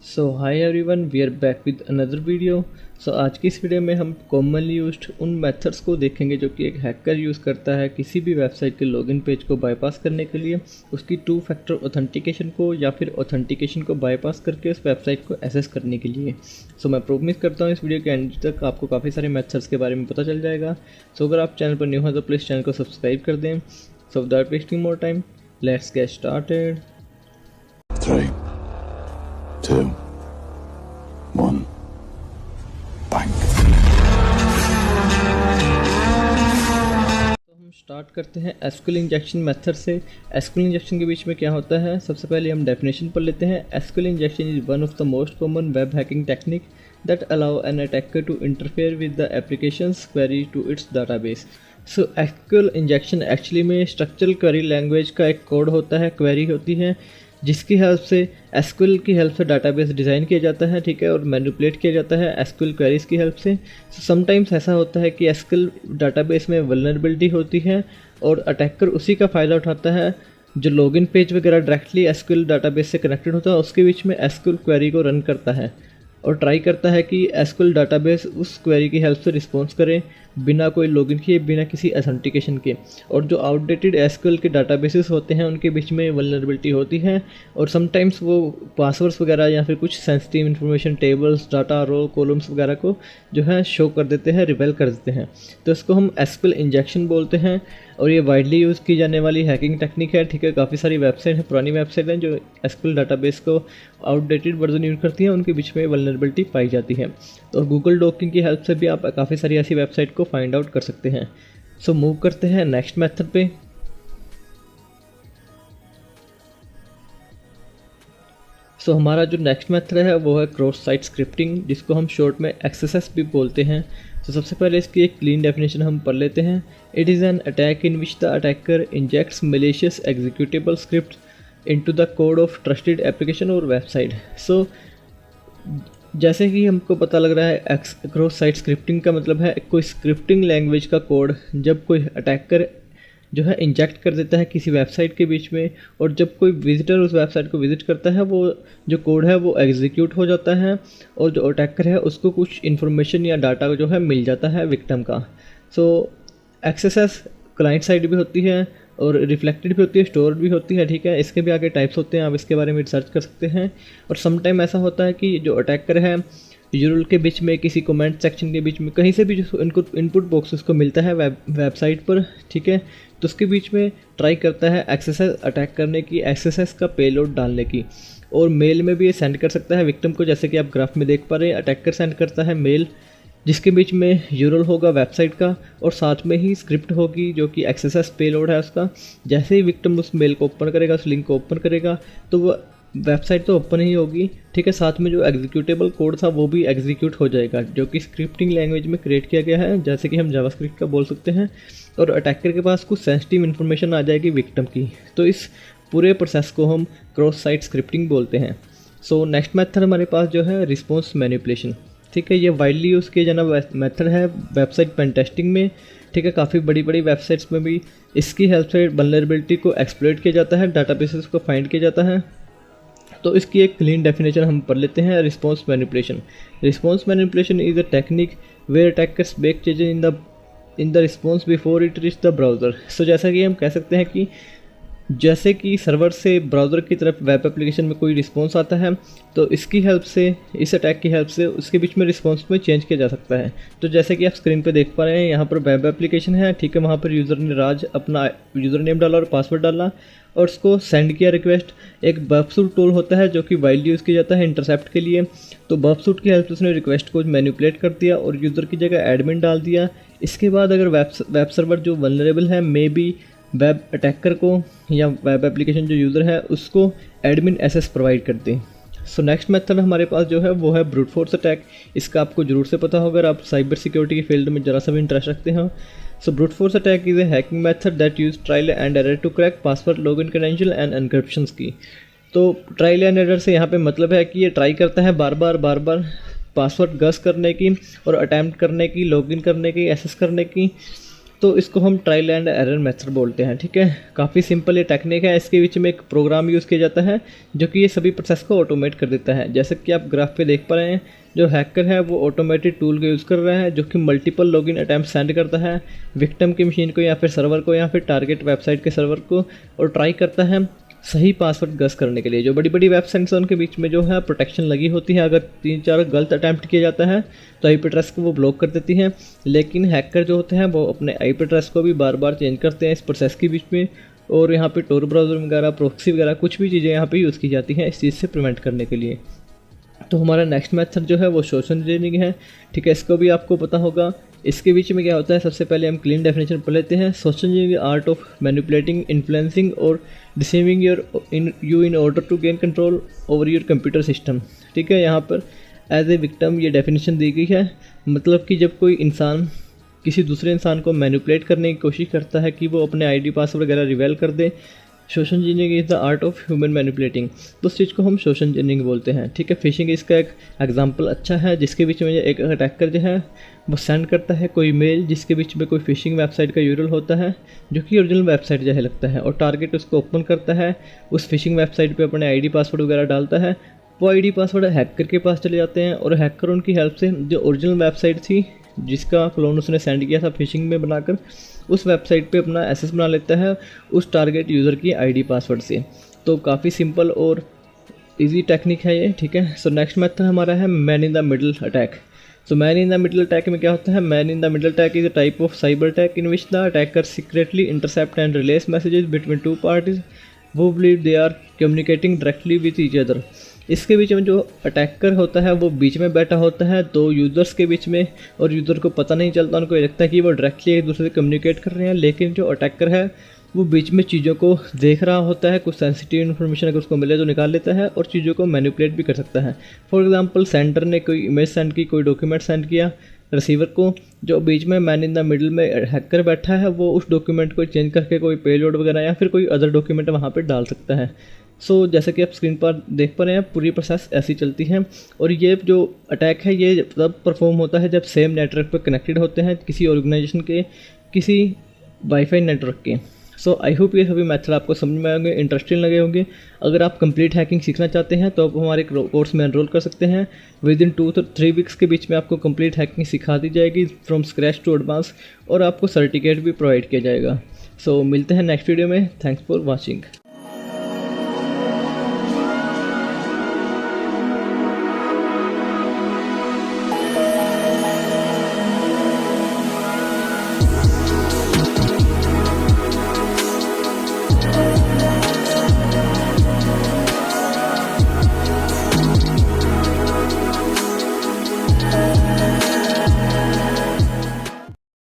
So hi everyone, we are back with another video. So आज की इस video में हम कॉमनली यूज्ड उन मेथड्स को देखेंगे जो कि एक हैकर यूज़ करता है किसी भी वेबसाइट के लॉगिन पेज को बाईपास करने के लिए, उसकी 2 फैक्टर ऑथेंटिकेशन को या फिर ऑथेंटिकेशन को बाईपास करके उस वेबसाइट को एक्सेस करने के लिए। सो मैं प्रोमिस करता हूँ इस वीडियो के एंड तक आपको काफ़ी सारे मेथड्स के बारे में पता चल जाएगा। सो अगर आप चैनल पर न्यू हैं तो प्लीज़ चैनल को सब्सक्राइब कर दें। So without wasting more time, let's get started. 3, 2, 1, bang. तो हम स्टार्ट करते हैं एसक्यूएल इंजेक्शन मेथड से। एसक्यूएल इंजेक्शन के बीच में क्या होता है, सबसे पहले हम डेफिनेशन पढ़ लेते हैं। SQL injection is one of the most common web hacking technique that allow an attacker to interfere with the application's query to its database. So SQL injection actually में स्ट्रक्चरल क्वेरी लैंग्वेज का एक code होता है, query होती है जिसकी help से SQL की हेल्प से डाटाबेस डिज़ाइन किया जाता है, ठीक है, और मैनिपुलेट किया जाता है एसक्यूएल क्वेरीज की हेल्प से। समटाइम्स ऐसा होता है कि एसक्यूएल डाटाबेस में वल्नरेबिलिटी होती है और अटैकर उसी का फ़ायदा उठाता है। जो लॉगिन पेज वगैरह डायरेक्टली एसक्यूएल डाटाबेस से कनेक्टेड होता है उसके बीच में एसक्यूएल क्वेरी को रन करता है और ट्राई करता है कि एसक्यूएल डाटाबेस उस क्वेरी की हेल्प से रिस्पॉन्स करे बिना कोई लॉगिन किए, बिना किसी अथेंटिकेशन के। और जो आउटडेटेड एसक्यूएल के डाटाबेसेस होते हैं उनके बीच में वल्नरेबिलिटी होती है और समटाइम्स वो पासवर्ड्स वगैरह या फिर कुछ सेंसिटिव इन्फॉर्मेशन, टेबल्स, डाटा, रो, कॉलम्स वगैरह को जो है शो कर देते हैं, रिवेल कर देते हैं। तो इसको हम एसक्यूएल इंजेक्शन बोलते हैं और ये वाइडली यूज़ की जाने वाली हैकिंग टेक्निक है, ठीक है। काफ़ी सारी वेबसाइट हैं, पुरानी वेबसाइट हैं जो एसक्यूएल डाटाबेस को आउटडेटेड वर्जन यूज़ करती हैं, उनके बीच में वल्नरेबिलिटी पाई जाती है। तो गूगल डॉकिंग की हेल्प से भी आप काफ़ी सारी ऐसी वेबसाइट को फाइंड आउट कर सकते हैं। सो मूव करते हैं नेक्स्ट मेथड पे। सो हमारा जो नेक्स्ट मेथड है वो है क्रॉस साइट स्क्रिप्टिंग, जिसको हम शॉर्ट में एक्सएसएस भी बोलते हैं। तो सबसे पहले इसकी एक क्लीन डेफिनेशन हम पढ़ लेते हैं। It is an attack in which the attacker injects malicious executable script into the code of trusted application और वेबसाइट। सो जैसे कि हमको पता लग रहा है, क्रॉस साइट स्क्रिप्टिंग का मतलब है कोई स्क्रिप्टिंग लैंग्वेज का कोड जब कोई अटैकर जो है इंजेक्ट कर देता है किसी वेबसाइट के बीच में, और जब कोई विजिटर उस वेबसाइट को विजिट करता है वो जो कोड है वो एग्जीक्यूट हो जाता है और जो अटैकर है उसको कुछ इन्फॉर्मेशन या डाटा जो है मिल जाता है विक्टिम का। सो एक्सेस क्लाइंट साइड भी होती है और रिफ्लेक्टेड भी होती है, स्टोर भी होती है, ठीक है। इसके भी आगे टाइप्स होते हैं, आप इसके बारे में रिसर्च कर सकते हैं। और समटाइम ऐसा होता है कि जो अटैकर है यूआरएल के बीच में, किसी कमेंट सेक्शन के बीच में, कहीं से भी जो इनको इनपुट बॉक्स उसको मिलता है वेबसाइट पर, ठीक है, तो उसके बीच में ट्राई करता है एक्सेस अटैक करने की, एक्सेस का पेलोड डालने की। और मेल में भी ये सेंड कर सकता है विक्टिम को, जैसे कि आप ग्राफ में देख पा रहे हैं। अटैकर सेंड करता है मेल जिसके बीच में यूआरएल होगा वेबसाइट का और साथ में ही स्क्रिप्ट होगी जो कि एक्सेस पेलोड है उसका। जैसे ही विक्टिम उस मेल को ओपन करेगा, उस लिंक को ओपन करेगा, तो वो वेबसाइट तो ओपन ही होगी, ठीक है, साथ में जो एग्जीक्यूटेबल कोड था वो भी एग्जीक्यूट हो जाएगा जो कि स्क्रिप्टिंग लैंग्वेज में क्रिएट किया गया है, जैसे कि हम जावास्क्रिप्ट का बोल सकते हैं। और अटैकर के पास कुछ सेंसिटिव इन्फॉर्मेशन आ जाएगी विक्टिम की। तो इस पूरे प्रोसेस को हम क्रॉस साइट स्क्रिप्टिंग बोलते हैं। सो नेक्स्ट मेथड हमारे पास जो है रिस्पॉन्स मैनिपुलेशन, ठीक है। ये वाइडली यूज़ किया जाना मेथड है वेबसाइट पेन टेस्टिंग में, ठीक है। काफ़ी बड़ी बड़ी वेबसाइट्स में भी इसकी हेल्प से वल्नरेबिलिटी को एक्सप्लॉइट किया जाता है, डाटाबेसेस को फाइंड किया जाता है। तो इसकी एक क्लीन डेफिनेशन हम पढ़ लेते हैं। Response manipulation, response manipulation is a technique where attackers make changes in the response before it reach the browser. So जैसा कि हम कह सकते हैं कि जैसे कि सर्वर से ब्राउज़र की तरफ वेब एप्लीकेशन में कोई रिस्पॉन्स आता है, तो इसकी हेल्प से, इस अटैक की हेल्प से उसके बीच में रिस्पॉन्स में चेंज किया जा सकता है। तो जैसे कि आप स्क्रीन पे देख पा रहे हैं, यहाँ पर वेब एप्लीकेशन है, ठीक है। वहाँ पर यूज़र ने राज अपना यूज़र नेम डाला और पासवर्ड डाला और उसको सेंड किया रिक्वेस्ट। एक बफसूट टूल होता है जो कि वाइडली यूज़ किया जाता है इंटरसेप्ट के लिए। तो बफसूट की हेल्प से उसने रिक्वेस्ट को मैनिपुलेट कर दिया और यूज़र की जगह एडमिन डाल दिया। इसके बाद अगर वेब सर्वर जो वल्नरेबल है, मे बी वेब अटैकर को या वेब एप्लीकेशन जो यूज़र है उसको एडमिन एक्सेस प्रोवाइड करते हैं। सो नेक्स्ट मेथड हमारे पास जो है वो है ब्रूट फोर्स अटैक। इसका आपको जरूर से पता होगा अगर आप साइबर सिक्योरिटी के फील्ड में ज़रा सा भी इंटरेस्ट रखते हैं। So brute force attack is a hacking method that use trial and error to crack password, login credential and encryption key. तो ट्रायल एंड एरर से यहाँ पे मतलब है कि ये ट्राई करता है बार बार पासवर्ड गस करने की और अटैम्प्ट करने की, लॉगिन करने की, एक्सेस करने की, तो इसको हम ट्रायल एंड एरर मेथड बोलते हैं, ठीक है। काफ़ी सिंपल ये टेक्निक है। इसके बीच में एक प्रोग्राम यूज़ किया जाता है जो कि ये सभी प्रोसेस को ऑटोमेट कर देता है। जैसे कि आप ग्राफ पे देख पा रहे हैं, जो हैकर है वो ऑटोमेटेड टूल का यूज़ कर रहा है जो कि मल्टीपल लॉगिन अटैम्प्ट सेंड करता है विक्टिम की मशीन को या फिर सर्वर को या फिर टारगेट वेबसाइट के सर्वर को, और ट्राई करता है सही पासवर्ड गस करने के लिए। जो बड़ी बड़ी वेबसाइट्स हैं उनके बीच में जो है प्रोटेक्शन लगी होती है, अगर 3-4 गलत अटैम्प्ट किया जाता है तो आईपी एड्रेस को वो ब्लॉक कर देती हैं। लेकिन हैकर जो होते हैं वो अपने आईपी एड्रेस को भी बार बार चेंज करते हैं इस प्रोसेस के बीच में, और यहाँ पे टोर ब्राउज़र वगैरह, प्रॉक्सी वगैरह कुछ भी चीज़ें यहाँ पे यूज़ की जाती हैं इस चीज़ से प्रिवेंट करने के लिए। तो हमारा नेक्स्ट मेथड जो है वो सोशल इंजीनियरिंग है, ठीक है। इसको भी आपको पता होगा। इसके बीच में क्या होता है, सबसे पहले हम क्लीन डेफिनेशन पढ़ लेते हैं। Social engineering art of manipulating, influencing or deceiving you in order to gain control over your computer system, ठीक है। यहाँ पर एज ए विक्टिम ये डेफिनेशन दी गई है, मतलब कि जब कोई इंसान किसी दूसरे इंसान को मैनिपुलेट करने की कोशिश करता है कि वो अपने आईडी पासवर्ड वगैरह रिवेल कर दे। Social engineering is the art of human manipulating, तो उस चीज़ को हम सोशल इंजीनियरिंग बोलते हैं, ठीक है। फिशिंग इसका एक एग्जांपल अच्छा है, जिसके बीच में एक अटैकर जो है वो सेंड करता है कोई मेल जिसके बीच में कोई फिशिंग वेबसाइट का यूआरएल होता है जो कि ओरिजिनल वेबसाइट जैसे लगता है, और टारगेट उसको ओपन करता है, उस फिशिंग वेबसाइट पे अपने आईडी पासवर्ड वगैरह डालता है। वो आईडी पासवर्ड हैकर के पास चले जाते हैं और हैकर उनकी हेल्प से जो ओरिजिनल वेबसाइट थी जिसका क्लोन उसने सेंड किया था फिशिंग में बनाकर, उस वेबसाइट पे अपना एक्सेस बना लेता है उस टारगेट यूज़र की आईडी पासवर्ड से। तो काफ़ी सिंपल और इजी टेक्निक है ये, ठीक है। सो नेक्स्ट मेथड हमारा है man in the middle attack. So man in the middle attack में क्या होता है, man in the middle attack is a type of cyber attack in which the attacker secretly intercept and relays messages between two parties वो believe they are communicating directly with each other. इसके बीच में जो attacker होता है वो बीच में बैठा होता है दो यूज़र्स के बीच में, और यूज़र को पता नहीं चलता, उनको ये लगता है कि वो डायरेक्टली एक दूसरे से कम्युनिकेट कर रहे हैं, लेकिन जो अटैकर है वो बीच में चीज़ों को देख रहा होता है। कुछ सेंसिटिव इन्फॉर्मेशन अगर उसको मिले तो निकाल लेता है और चीज़ों को मैनिपुलेट भी कर सकता है। फॉर एग्जांपल सेंडर ने कोई इमेज सेंड की, कोई डॉक्यूमेंट सेंड किया रिसीवर को, जो बीच में मैन इन द मिडल में हैकर बैठा है वो उस डॉक्यूमेंट को चेंज करके कोई पेलोड वगैरह या फिर कोई अदर डॉक्यूमेंट वहाँ पर डाल सकता है। सो जैसे कि आप स्क्रीन पर देख पा रहे हैं पूरी प्रोसेस ऐसी चलती है, और ये जो अटैक है ये तब परफॉर्म होता है जब सेम नेटवर्क पर कनेक्टेड होते हैं किसी ऑर्गेनाइजेशन के किसी वाईफाई नेटवर्क के। सो आई होप ये सभी मेथड आपको समझ में आएंगे, इंटरेस्टिंग लगे होंगे। अगर आप कंप्लीट हैकिंग सीखना चाहते हैं तो आप हमारे कोर्स में एनरोल कर सकते हैं। विद इन 2-3 वीक्स के बीच में आपको कंप्लीट हैकिंग सिखा दी जाएगी फ्रॉम स्क्रैच टू एडवांस, और आपको सर्टिफिकेट भी प्रोवाइड किया जाएगा। सो मिलते हैं नेक्स्ट वीडियो में। Thanks for watching.